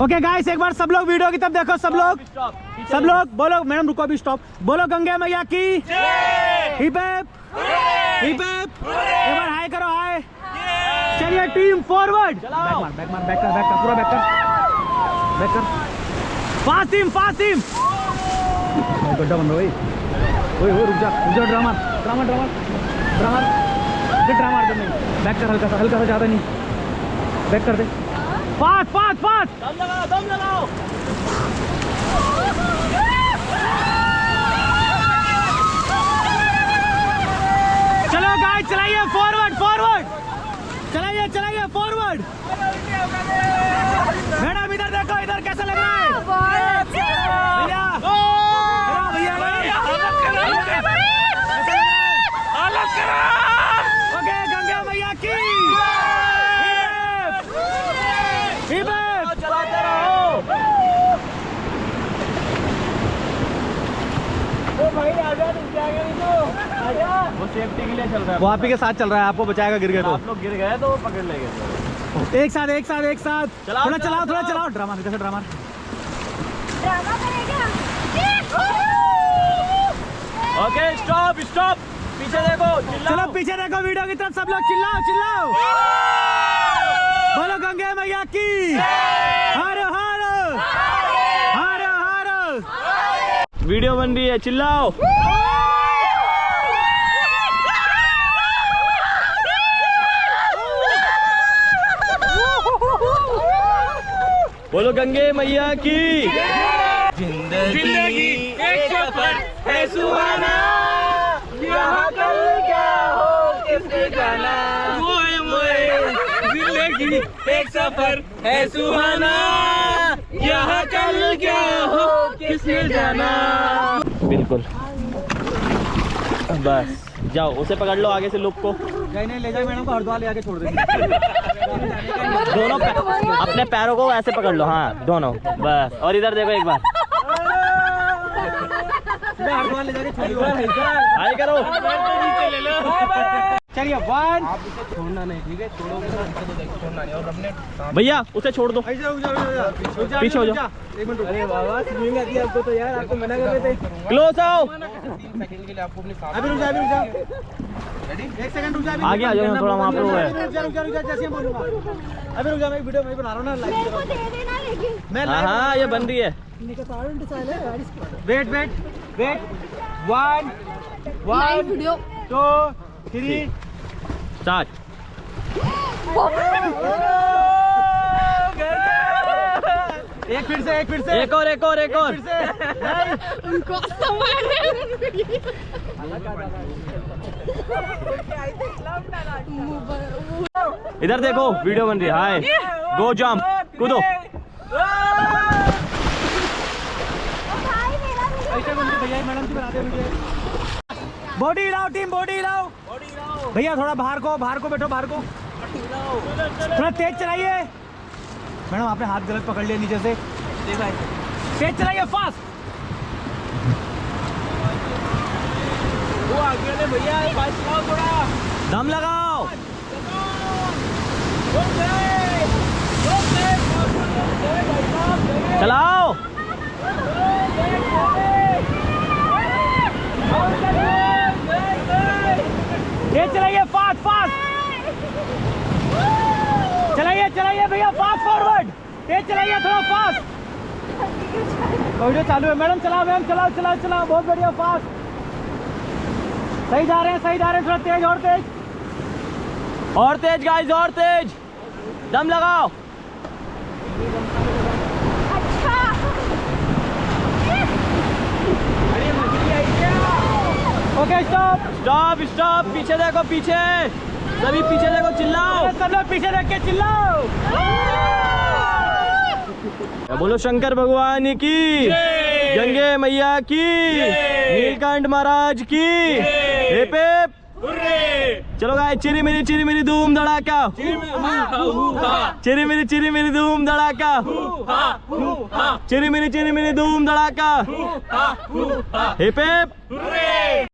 Okay guys, एक बार सब लोग वीडियो की तरफ देखो। सब लोग बोलो। मैडम रुको, अभी स्टॉप। बोलो गंगे मैया की हिप हिप हिप हिप। एक बार हाय करो, हाय। चलिए टीम फॉरवर्ड। बैक कर पूरा बैक कर। फास्ट टीम गड्ढा बन रहा है। ओए रुक जा ड्रामा दे। नहीं बैक कर, हल्का सा ज्यादा नहीं। बैक कर दे। फास्ट दम लगाओ। चलो गाइस, चलाइए फॉरवर्ड। चलाइए फॉरवर्ड। मैडम इधर देखो, इधर कैसा लग रहा है भैया? ओके, गंगा मैया की चलाते रहो। भाई आजा, वो सेफ्टी के लिए चल रहा है। वो आप ही के साथ चल रहा है, आपको बचाएगा। गिर गए तो आप लोग गिर गए तो पकड़ लेंगे। एक साथ थोड़ा चलाओ। ड्रामा करेगा। Okay, stop. पीछे देखो, चलो पीछे देखो। वीडियो की तरफ सब लोग चिल्लाओ। बोलो गंगे मैया की हर हर। वीडियो बन रही है, चिल्लाओ। बोलो गंगे मैया की। जिंदगी एक सफर है सुहाना, यहाँ कल क्या हो किसने जाना। जिंदगी एक सफर है सुहाना, यहाँ कल क्या हो किसने जाना। बिल्कुल, बस जाओ, उसे पकड़ लो आगे से लुक को। नहीं ले जाए मैडम को, हरिद्वार ले आके छोड़ देंगे। दोनों अपने पैरों को ऐसे पकड़ लो। हाँ, दोनों बस। और इधर देखो एक बार, हरिद्वार ले जाके हाय करो। चलिए 1। छोड़ना नहीं, ठीक है? छोड़ना नहीं। और अपने भैया उसे छोड़ दो, पीछे हो जाओ। एक मिनट। अरे बाबा, स्विमिंग आती है आपको तो यार, आपको मना कर रहे थे। क्लोज आओ। 3 सेकंड के लिए आपको अपनी अभी रुक जा। रेडी? 1 सेकंड रुक जा। आगे आ जाओ, थोड़ा वहां पे वो है। रुक जा, जैसे मैं बोलूंगा। अभी रुक जा, मैं वीडियो में बना रहा हूं ना, लाइव। मैं हां, ये बन रही है। Wait 1 video 2 3 start. एक फिर से एक और उनको इधर देखो, वीडियो बन रही है। हाय, गो जंप, कूदो। मैडम जी बनाते हैं। बॉडी हिलाओ टीम, बॉडी हिलाओ भैया। थोड़ा बाहर को बैठो, थोड़ा तेज चलाइए। मैडम आपने हाथ गलत पकड़ लिया नीचे से। तेज चलाइए, फास्ट। वो आगे वाले भैया फास्ट चलाओ, थोड़ा दम लगाओ। चलाओ। तेज चलाइए, फास्ट चलाइए भैया, फास्ट फॉरवर्ड। तेज चलाइए, थोड़ा फास्ट। वीडियो चालू है मैडम, चलाओ मैम, चलाओ। बहुत बढ़िया, फास्ट। सही जा रहे हैं। थोड़ा तेज, और तेज गाइस, और तेज। दम लगाओ। Okay, stop. पीछे देखो, सभी पीछे देखो, चिल्लाओ। सब लोग पीछे देख के चिल्लाओ। बोलो शंकर भगवान की, गंगे मैया की, नीलकंठ महाराज की। Hip hip. चलो गाइस, चिरी मेरी धूम धड़ाका। चिरी मेरी धूम धड़ाका। चिरी मेरी धूम धड़ाका। Hip hip.